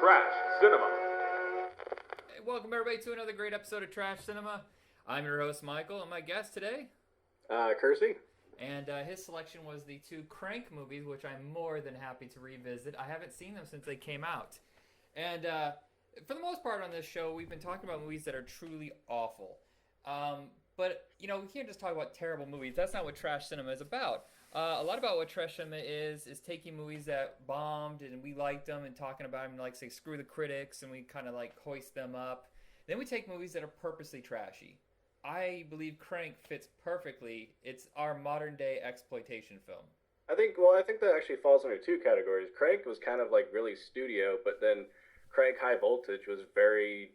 Trash Cinema. Hey, welcome everybody to another great episode of Trash Cinema. I'm your host Michael, and my guest today, Kersey? and his selection was the two Crank movies, which I'm more than happy to revisit. I haven't seen them since they came out, and for the most part on this show, we've been talking about movies that are truly awful. But you know, we can't just talk about terrible movies. That's not what Trash Cinema is about. A lot about what Trash Cinema is taking movies that bombed and we liked them and talking about them, like say screw the critics, and we kind of like hoist them up. Then we take movies that are purposely trashy. I believe Crank fits perfectly. It's our modern day exploitation film. I think that actually falls under two categories. Crank was kind of like really studio, but then Crank High Voltage was very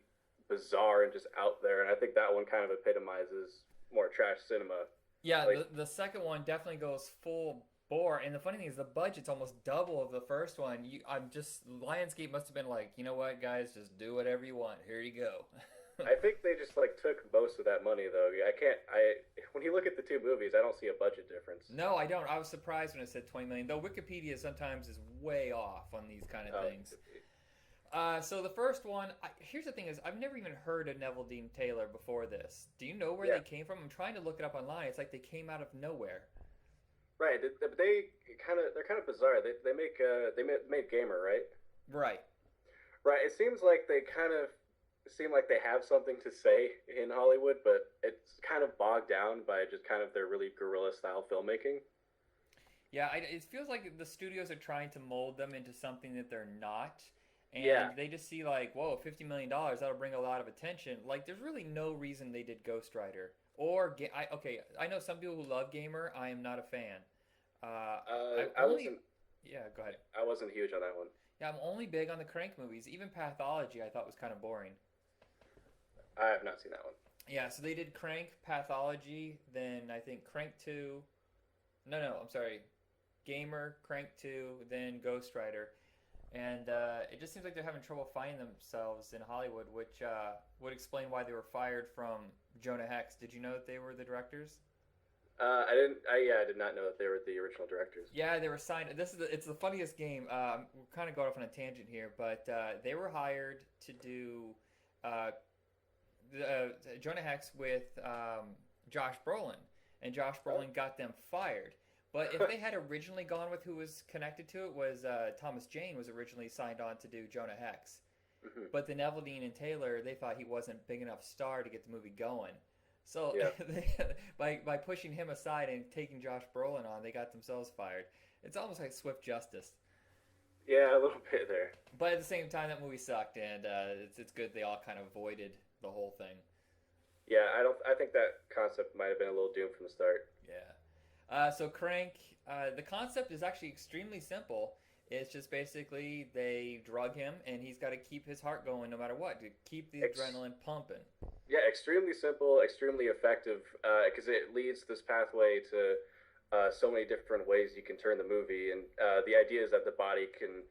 bizarre and just out there, and I think that one kind of epitomizes more trash cinema. Yeah, Like, the second one definitely goes full bore, and the funny thing is the budget's almost double of the first one. I'm just Lionsgate must have been like, you know what, guys, just do whatever you want. Here you go. I think they just like took most of that money though. When you look at the two movies, I don't see a budget difference. No, I don't. I was surprised when it said 20 million, though Wikipedia sometimes is way off on these kind of things. So the first one, here's the thing is, I've never even heard of Neville Dean Taylor before this. Do you know where they came from? I'm trying to look it up online. It's like they came out of nowhere. Right, they're kind of bizarre. They made Gamer, right? Right. Right. It seems like they kind of seem like they have something to say in Hollywood, but it's kind of bogged down by just kind of their really guerrilla style filmmaking. Yeah, it feels like the studios are trying to mold them into something that they're not. And they just see like, whoa, $50 million, that'll bring a lot of attention. Like, there's really no reason they did Ghost Rider. I know some people who love Gamer. I am not a fan. Yeah, go ahead. I wasn't huge on that one. Yeah, I'm only big on the Crank movies. Even Pathology I thought was kind of boring. I have not seen that one. Yeah, so they did Crank, Pathology, then I think Crank 2. No, I'm sorry. Gamer, Crank 2, then Ghost Rider. And it just seems like they're having trouble finding themselves in Hollywood, which would explain why they were fired from Jonah Hex. Did you know that they were the directors? I didn't. I did not know that they were the original directors. Yeah, they were signed. It's the funniest game. We're kind of going off on a tangent here, but they were hired to do Jonah Hex with Josh Brolin, and Josh Brolin got them fired. But if they had originally gone with who was connected to it was Thomas Jane was originally signed on to do Jonah Hex. Mm-hmm. But the Neville Dean and Taylor, they thought he wasn't big enough star to get the movie going. So by pushing him aside and taking Josh Brolin on, they got themselves fired. It's almost like swift justice. Yeah, a little bit there. But at the same time, that movie sucked, and it's good they all kind of avoided the whole thing. Yeah, I think that concept might have been a little doomed from the start. Yeah. So Crank, the concept is actually extremely simple. It's just basically they drug him, and he's got to keep his heart going no matter what, to keep the adrenaline pumping. Yeah, extremely simple, extremely effective, because it leads this pathway to so many different ways you can turn the movie. And the idea is that the body can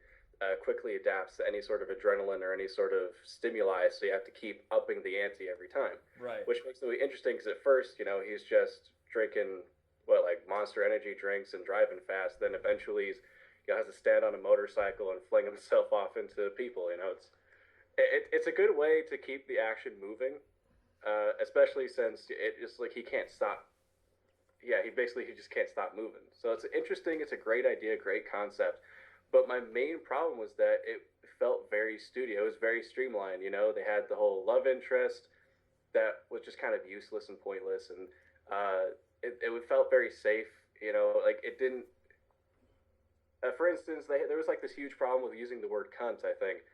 quickly adapt to any sort of adrenaline or any sort of stimuli, so you have to keep upping the ante every time. Right. Which makes the movie interesting, because at first, he's just drinking, like Monster Energy drinks and driving fast. Then eventually he's has to stand on a motorcycle and fling himself off into people. It's a good way to keep the action moving, especially since it just like he can't stop. Yeah, he just can't stop moving. So it's interesting. It's a great idea, great concept. But my main problem was that it felt very studio. It was very streamlined. They had the whole love interest that was just kind of useless and pointless, and it felt very safe. Like it didn't. For instance, there was like this huge problem with using the word cunt, I think.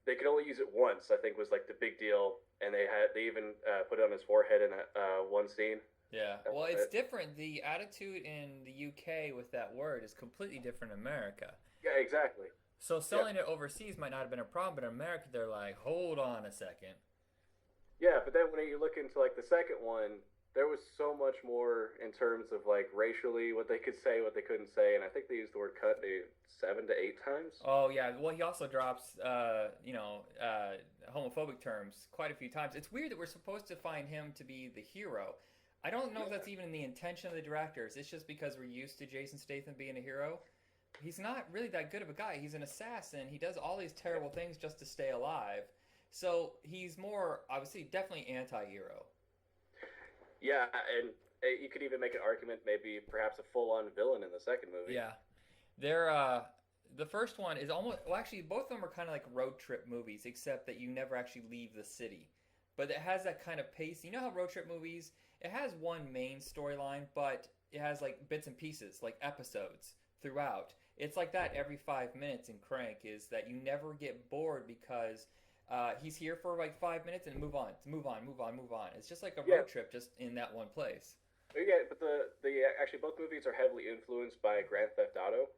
They could only use it once, I think was like the big deal. And they even put it on his forehead in one scene. Yeah, well, it's different. The attitude in the UK with that word is completely different in America. Yeah, exactly. So selling it overseas might not have been a problem, but in America they're like, hold on a second. Yeah, but then when you look into like the second one, there was so much more in terms of like racially what they could say, what they couldn't say, and I think they used the word "cut" maybe 7 to 8 times. Oh yeah, well he also drops homophobic terms quite a few times. It's weird that we're supposed to find him to be the hero. I don't know if that's even the intention of the directors. It's just because we're used to Jason Statham being a hero. he's not really that good of a guy. He's an assassin. He does all these terrible things just to stay alive. So he's more, obviously, definitely anti-hero. Yeah, and you could even make an argument, maybe perhaps a full-on villain in the second movie. Yeah. They're, the first one is almost, well, actually, both of them are kind of like road trip movies, except that you never actually leave the city. But it has that kind of pace. You know how road trip movies, it has one main storyline, but it has like bits and pieces, like episodes throughout. It's like that every 5 minutes in Crank, is that you never get bored because he's here for like 5 minutes and move on, move on, move on, move on. It's just like a road trip just in that one place. Yeah, but the actually both movies are heavily influenced by Grand Theft Auto.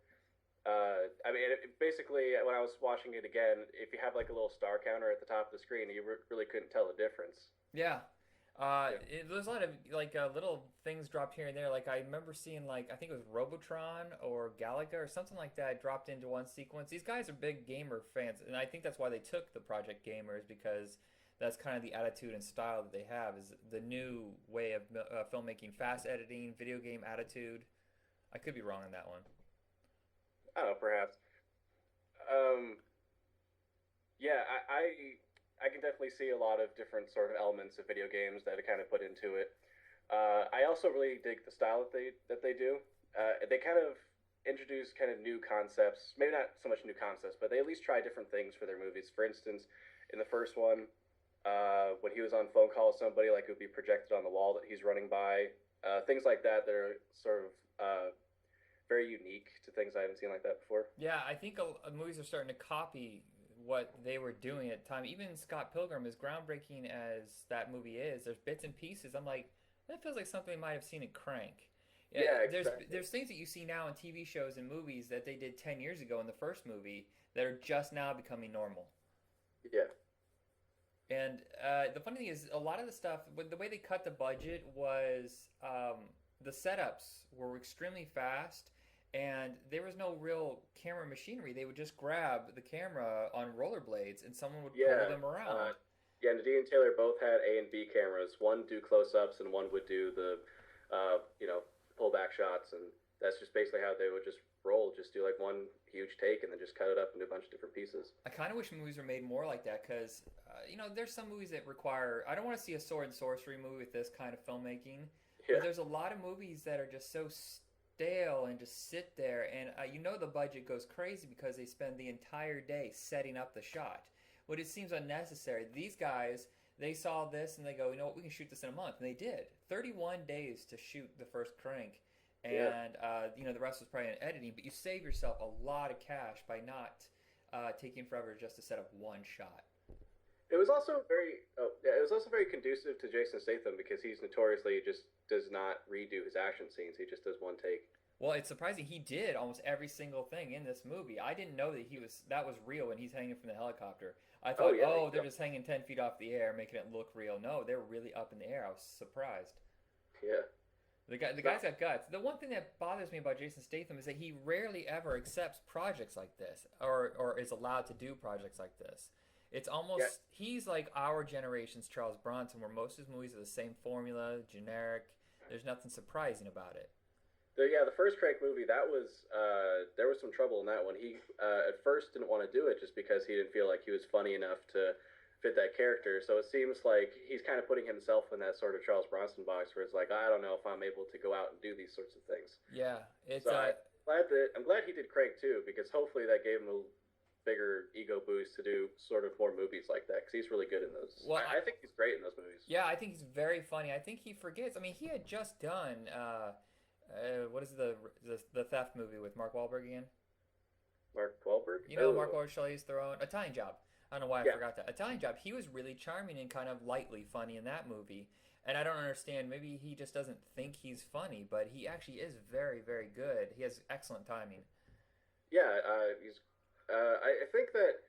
I mean, basically, when I was watching it again, if you have like a little star counter at the top of the screen, you really couldn't tell the difference. Yeah. There's a lot of like little things dropped here and there. Like I remember seeing like I think it was Robotron or Galaga or something like that dropped into one sequence. These guys are big gamer fans, and I think that's why they took the Project Gamers, because that's kind of the attitude and style that they have, is the new way of filmmaking, fast editing, video game attitude. I could be wrong on that one. I don't know, perhaps. Um, yeah, I can definitely see a lot of different sort of elements of video games that are kind of put into it. I also really dig the style that they do. They kind of introduce kind of new concepts, maybe not so much new concepts, but they at least try different things for their movies. For instance, in the first one, when he was on phone call with somebody, like it would be projected on the wall that he's running by, things like that that are sort of very unique to things I haven't seen like that before. Yeah, I think movies are starting to copy what they were doing at the time. Even Scott Pilgrim, as groundbreaking as that movie is, there's bits and pieces. I'm like, that feels like something I might have seen in Crank. Yeah, exactly. There's things that you see now in TV shows and movies that they did 10 years ago in the first movie that are just now becoming normal. Yeah. And the funny thing is, a lot of the stuff, the way they cut the budget was the setups were extremely fast, and there was no real camera machinery. They would just grab the camera on rollerblades, and someone would pull them around. Yeah, Nadine and Taylor both had A and B cameras. One do close-ups, and one would do the, pullback shots, and that's just basically how they would just roll. Just do like one huge take, and then just cut it up into a bunch of different pieces. I kind of wish movies were made more like that, because there's some movies that require. I don't want to see a sword and sorcery movie with this kind of filmmaking. Yeah. But there's a lot of movies that are just so stale and just sit there, and the budget goes crazy because they spend the entire day setting up the shot. But it seems unnecessary. These guys, they saw this and they go, you know what, we can shoot this in a month, and they did. 31 days to shoot the first Crank, and the rest was probably in editing. But you save yourself a lot of cash by not taking forever just to set up one shot. It was also very conducive to Jason Statham, because he's notoriously just does not redo his action scenes. He just does one take. Well, it's surprising he did almost every single thing in this movie. I didn't know that was real when he's hanging from the helicopter. I thought, they're just hanging 10 feet off the air, making it look real. No, they were really up in the air. I was surprised. Yeah. The guy's got guts. The one thing that bothers me about Jason Statham is that he rarely ever accepts projects like this, or is allowed to do projects like this. It's almost, he's like our generation's Charles Bronson, where most of his movies are the same formula, generic. There's nothing surprising about it. The first Crank movie, that was there was some trouble in that one. He at first didn't want to do it just because he didn't feel like he was funny enough to fit that character. So it seems like he's kind of putting himself in that sort of Charles Bronson box, where it's like, I don't know if I'm able to go out and do these sorts of things. Yeah, it's. So I'm glad he did Crank too, because hopefully that gave him a bigger ego boost to do sort of more movies like that, because he's really good in those. Well, I think he's great in those movies. Yeah, I think he's very funny. I think he forgets. I mean, he had just done. What is the theft movie with Mark Wahlberg again? Mark Wahlberg? Mark Wahlberg, Charlize Theron, Italian Job. I don't know why I forgot that. Italian Job. He was really charming and kind of lightly funny in that movie. And I don't understand. Maybe he just doesn't think he's funny, but he actually is very, very good. He has excellent timing. Yeah, he's. I think that.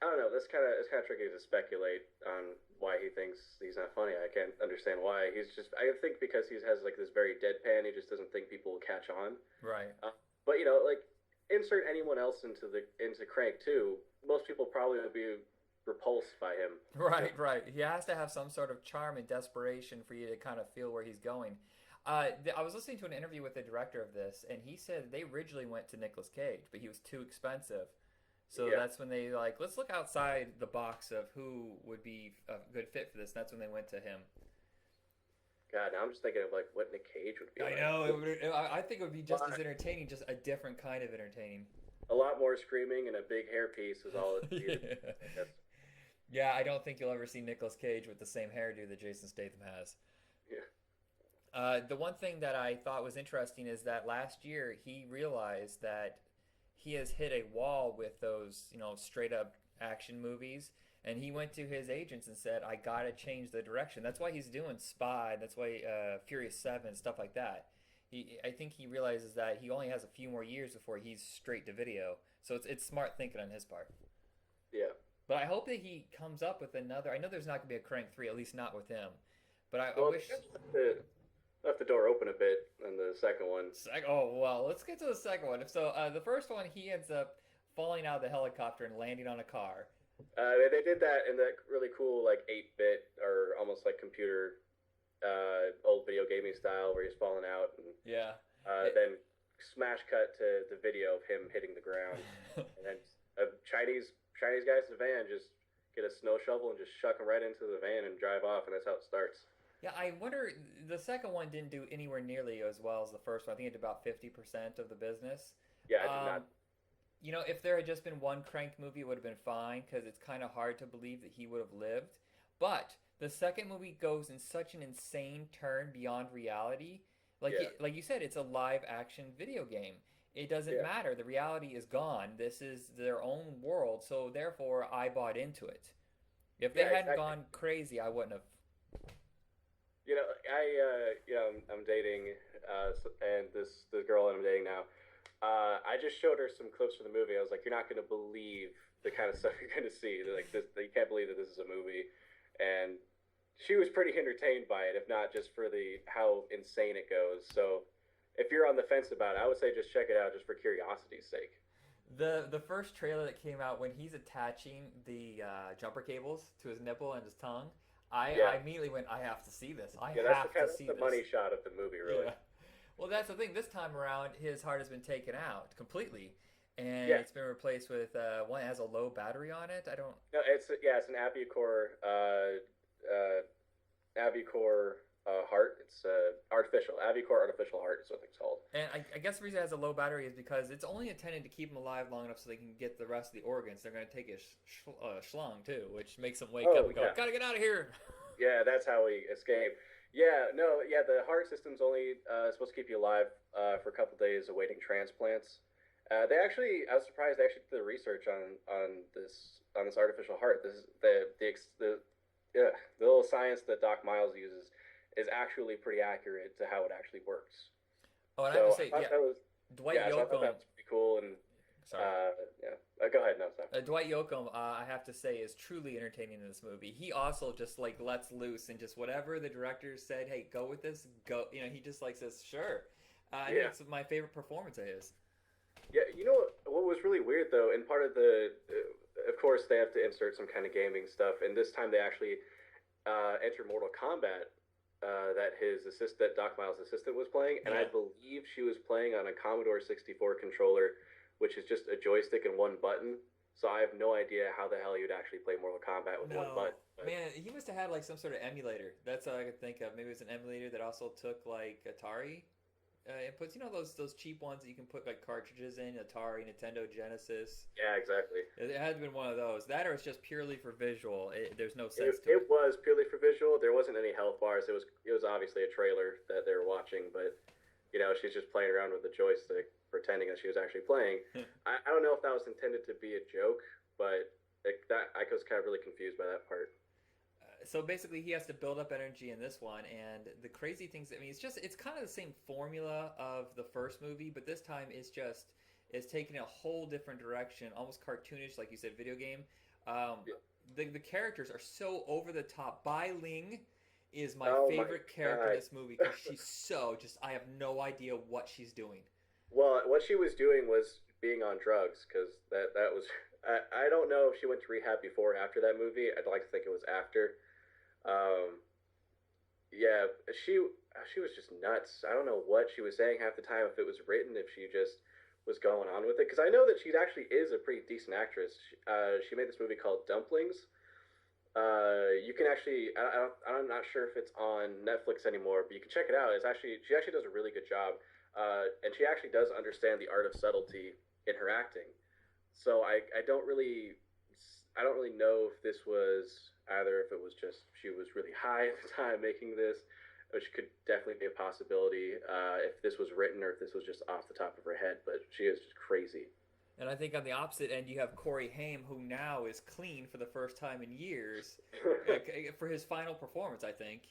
I don't know. It's kind of tricky to speculate on why he thinks he's not funny. I can't understand why. I think because he has like this very deadpan. He just doesn't think people will catch on. Right. But like insert anyone else into Crank 2, most people probably would be repulsed by him. Right. He has to have some sort of charm and desperation for you to kind of feel where he's going. I was listening to an interview with the director of this, and he said they originally went to Nicolas Cage, but he was too expensive. So Yeah. that's when they like, let's look outside the box of who would be a good fit for this. And that's when they went to him. God, now I'm just thinking of like what Nick Cage would be I like. know. I think it would be A just lot, as entertaining, just a different kind of entertaining. a lot more screaming and a big hairpiece is all it needed. Yeah. I guess. Yeah, I don't think you'll ever see Nicolas Cage with the same hairdo that Jason Statham has. Yeah. The one thing that I thought was interesting is that last year he realized that he has hit a wall with those, straight up action movies. And he went to his agents and said, I gotta change the direction. That's why he's doing Spy. That's why Furious 7, stuff like that. I think he realizes that he only has a few more years before he's straight to video. So it's smart thinking on his part. Yeah. But I hope that he comes up with another. I know there's not going to be a Crank 3, at least not with him. But I Well, wish. left the door open a bit on the second one. Oh, well, let's get to the second one. So the first one, he ends up falling out of the helicopter and landing on a car. They did that in that really cool like 8-bit or almost like computer old video gaming style where he's falling out and Yeah. then smash cut to the video of him hitting the ground and then Chinese guys in the van just get a snow shovel and just shuck him right into the van and drive off, and that's how it starts. Yeah, I wonder. The second one didn't do anywhere nearly as well as the first one. I think it did about 50% of the business. Yeah, I did not. If there had just been one Crank movie, it would have been fine because it's kind of hard to believe that he would have lived. But the second movie goes in such an insane turn beyond reality. Like you said, it's a live action video game. It doesn't matter. The reality is gone. This is their own world. So therefore, I bought into it. If they hadn't gone crazy, I wouldn't have. I'm dating, and the girl that I'm dating now. I just showed her some clips from the movie. I was like, "You're not going to believe the kind of stuff you're going to see. Like this, you can't believe that this is a movie." And she was pretty entertained by it, if not just for how insane it goes. So, if you're on the fence about it, I would say just check it out just for curiosity's sake. The first trailer that came out when he's attaching the jumper cables to his nipple and his tongue, I immediately went, I have to see this. I have to see this. The money shot of the movie, really. Yeah. Well, that's the thing. This time around, his heart has been taken out completely, and it's been replaced with one that has a low battery on it. I don't. No, it's an Avicore heart. It's Avicore artificial heart is what it's called. And I guess the reason it has a low battery is because it's only intended to keep him alive long enough so they can get the rest of the organs. They're going to take his schlong too, which makes him wake up and go, "Gotta get out of here." Yeah, that's how we escape. Yeah, no, yeah, the heart system's only supposed to keep you alive for a couple days awaiting transplants. I was surprised they actually did the research on this artificial heart. This is the little science that Doc Miles uses is actually pretty accurate to how it actually works. Oh, and I have to say, Dwight so I thought Yoakam. that was pretty cool. And Sorry. Go ahead. No, sorry. Dwight Yoakam, I have to say, is truly entertaining in this movie. He also just like lets loose and just whatever the director said, hey, go with this, go. He just like says, sure. I think it's my favorite performance of his. Yeah, you know what was really weird though, and part of of course they have to insert some kind of gaming stuff, and this time they actually enter Mortal Kombat that Doc Miles' assistant was playing, and I believe she was playing on a Commodore 64 controller, which is just a joystick and one button. So I have no idea how the hell you'd actually play Mortal Kombat with one button. But... Man, he must have had like some sort of emulator. That's all I could think of. Maybe it was an emulator that also took like Atari inputs. Those cheap ones that you can put like cartridges in, Atari, Nintendo, Genesis. Yeah, exactly. It had to been one of those. That or it's just purely for visual. There's no sense to it. It was purely for visual. There wasn't any health bars. It was obviously a trailer that they were watching, but she's just playing around with the joystick, pretending that she was actually playing. I don't know if that was intended to be a joke, but I was kind of really confused by that part. So basically, he has to build up energy in this one, and the crazy things. I mean, it's kind of the same formula of the first movie, but this time it's taking a whole different direction, almost cartoonish, like you said, video game. The characters are so over the top. Bai Ling is my favorite character in this movie because she's so I have no idea what she's doing. Well, what she was doing was being on drugs because that was. I don't know if she went to rehab before or after that movie. I'd like to think it was after. Yeah, she was just nuts. I don't know what she was saying half the time. If it was written, if she just was going on with it. Because I know that she actually is a pretty decent actress. She made this movie called Dumplings. You can actually, I'm not sure if it's on Netflix anymore, but you can check it out. It's actually she actually does a really good job, and she actually does understand the art of subtlety in her acting. So I don't really know if this was either if it was just she was really high at the time making this, which could definitely be a possibility if this was written or if this was just off the top of her head. But she is just crazy. And I think on the opposite end, you have Corey Haim, who now is clean for the first time in years for his final performance, I think.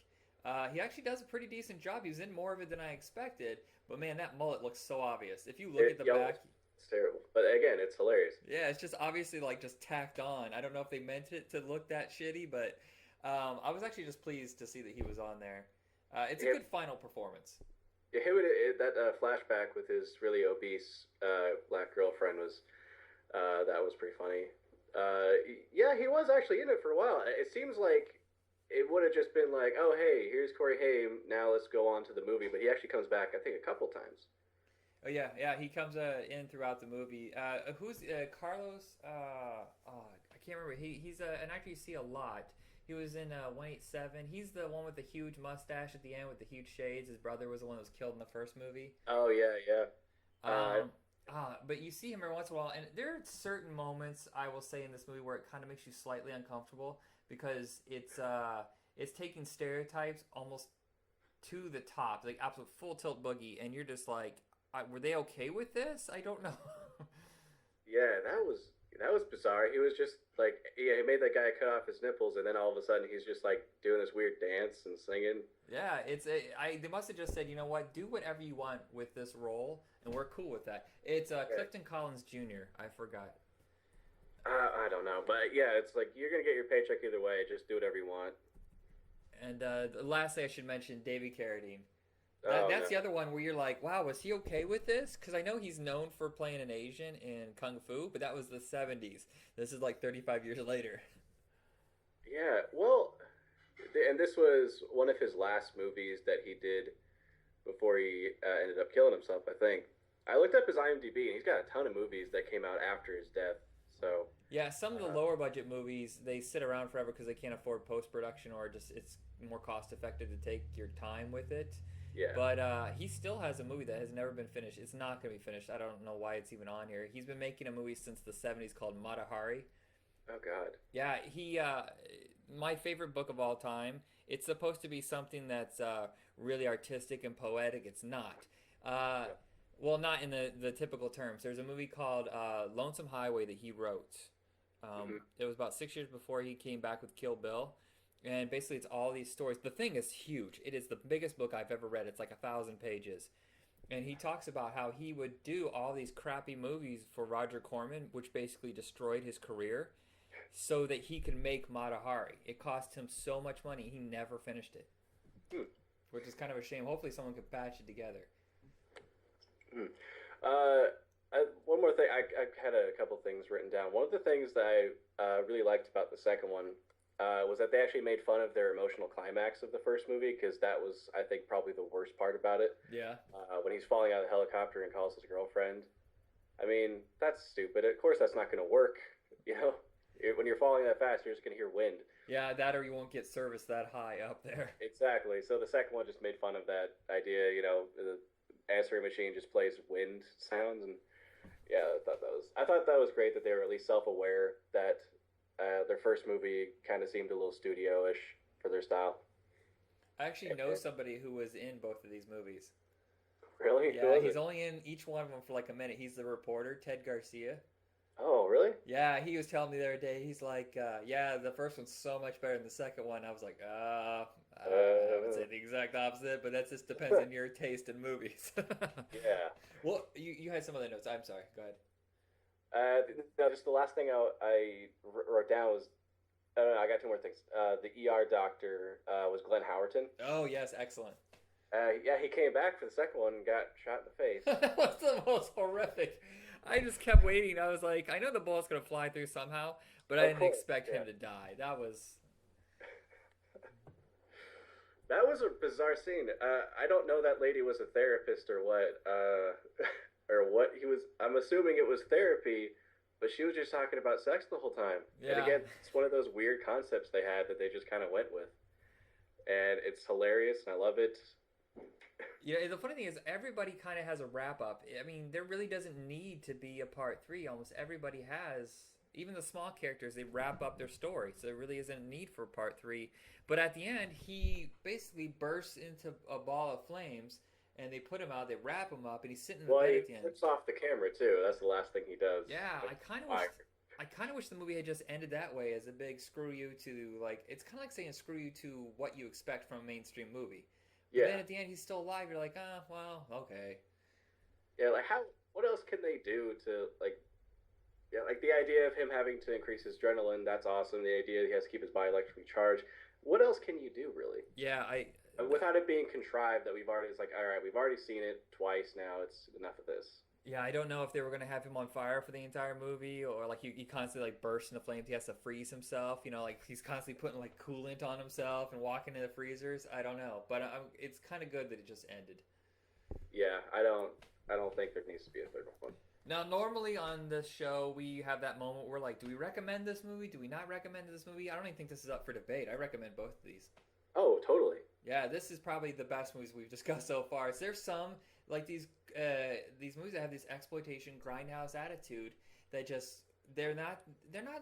He actually does a pretty decent job. He was in more of it than I expected. But man, that mullet looks so obvious. If you look at the back. It's terrible. But again, it's hilarious. Yeah, it's just obviously like just tacked on. I don't know if they meant it to look that shitty, but I was actually just pleased to see that he was on there. It's a good final performance. Yeah, that flashback with his really obese black girlfriend was that was pretty funny. Yeah, he was actually in it for a while. It seems like it would have just been like, oh hey, here's Corey Haim. Now let's go on to the movie. But he actually comes back, I think, a couple times. Oh yeah, he comes in throughout the movie. Who's Carlos? I can't remember. He's an actor you see a lot. He was in 187. He's the one with the huge mustache at the end with the huge shades. His brother was the one that was killed in the first movie. Oh yeah. But you see him every once in a while, and there are certain moments I will say in this movie where it kind of makes you slightly uncomfortable because it's taking stereotypes almost to the top, like absolute full tilt boogie, and you're just like, were they okay with this? I don't know. Yeah, that was bizarre. He was just like, yeah, he made that guy cut off his nipples, and then all of a sudden he's just like doing this weird dance and singing. Yeah, they must have just said, you know what, do whatever you want with this role, and we're cool with that. It's Clifton Collins Jr. I forgot. I don't know, but yeah, it's like you're gonna get your paycheck either way. Just do whatever you want. And lastly, I should mention David Carradine. That's No. the other one where you're like, wow, was he okay with this? Because I know he's known for playing an Asian in Kung Fu, but that was the 70s. This is like 35 years later. Yeah, well, and this was one of his last movies that he did before he ended up killing himself, I think. I looked up his IMDb, and he's got a ton of movies that came out after his death. So Yeah, some of the lower budget movies, they sit around forever because they can't afford post-production or just it's more cost-effective to take your time with it. yeah. But he still has a movie that has never been finished. It's not going to be finished. I don't know why it's even on here. He's been making a movie since the 70s called Mata Hari. Oh God. Yeah, my favorite book of all time. It's supposed to be something that's really artistic and poetic. It's not. Well, not in the typical terms. There's a movie called Lonesome Highway that he wrote. It was about 6 years before he came back with Kill Bill. And basically it's all these stories. The thing is huge. It is the biggest book I've ever read. It's like 1,000 pages. And he talks about how he would do all these crappy movies for Roger Corman, which basically destroyed his career, so that he could make Mata Hari. It cost him so much money, he never finished it. Which is kind of a shame. Hopefully someone could patch it together. One more thing. I had a couple things written down. One of the things that I really liked about the second one was that they actually made fun of their emotional climax of the first movie, because that was, I think, probably the worst part about it. Yeah. When he's falling out of the helicopter and calls his girlfriend. I mean, that's stupid. Of course that's not going to work. You know? When you're falling that fast, you're just going to hear wind. Yeah, that or you won't get service that high up there. Exactly. So the second one just made fun of that idea. You know, the answering machine just plays wind sounds, and yeah, I thought that was great that they were at least self-aware that their first movie kind of seemed a little studio-ish for their style. I actually know somebody who was in both of these movies. Really? Yeah, he's only in each one of them for like a minute. He's the reporter, Ted Garcia. Oh, really? Yeah, he was telling me the other day, he's like, yeah, the first one's so much better than the second one. I was like, I would say the exact opposite, but that just depends on your taste in movies. Yeah. Well, you had some other notes. I'm sorry. Go ahead. No, just the last thing I wrote down was, I got two more things. The ER doctor was Glenn Howerton. Oh, yes, excellent. Yeah, he came back for the second one and got shot in the face. That was the most horrific. I just kept waiting. I was like, I know the bullet's going to fly through somehow, but I didn't expect him to die. That was... That was a bizarre scene. I don't know that lady was a therapist or what, or what he was. I'm assuming it was therapy, but she was just talking about sex the whole time. And Yeah. again, it's one of those weird concepts they had that they just kind of went with, and it's hilarious, and I love it. Yeah, the funny thing is, everybody kind of has a wrap up. I mean, there really doesn't need to be a part three. Almost everybody has, even the small characters, they wrap up their story. So there really isn't a need for part three. But at the end, he basically bursts into a ball of flames, and they put him out, they wrap him up, and he's sitting in the Well, bed he at the end. flips off the camera too. That's the last thing he does. Yeah, With I kind of wish. fire. I kind of wish the movie had just ended that way as a big screw you to like it's kind of like saying screw you to what you expect from a mainstream movie. But then Yeah, at the end he's still alive. You're like, ah, well, okay. yeah. Like how? What else can they do to like? Yeah, like the idea of him having to increase his adrenaline. That's awesome. The idea he has to keep his body electrically charged. What else can you do really? Yeah, Without it being contrived that we've already, it's like, all right, we've already seen it twice now. It's enough of this. yeah, I don't know if they were gonna have him on fire for the entire movie or like he constantly like bursts into flames. He has to freeze himself. You know, like he's constantly putting like coolant on himself and walking in the freezers. I don't know, but it's kind of good that it just ended. Yeah, I don't think there needs to be a third one. Now, normally on this show, we have that moment where, like, do we recommend this movie? Do we not recommend this movie? I don't even think this is up for debate. I recommend both of these. Oh, totally. Yeah, this is probably the best movies we've discussed so far. Is there some like these movies that have this exploitation grindhouse attitude that just they're not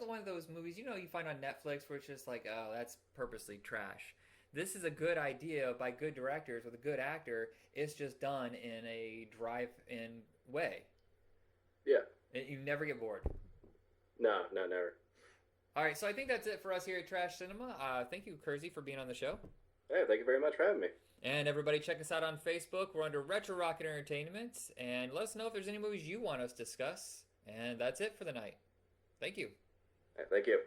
one of those movies you find on Netflix where it's just like, oh, that's purposely trash. This is a good idea by good directors with a good actor. It's just done in a drive-in way. Yeah. You never get bored. No, no, never. All right, so I think that's it for us here at Trash Cinema. Thank you, Kersey, for being on the show. Hey, thank you very much for having me. And everybody, check us out on Facebook. We're under Retro Rocket Entertainment. And let us know if there's any movies you want us to discuss. And that's it for the night. Thank you. Hey, thank you.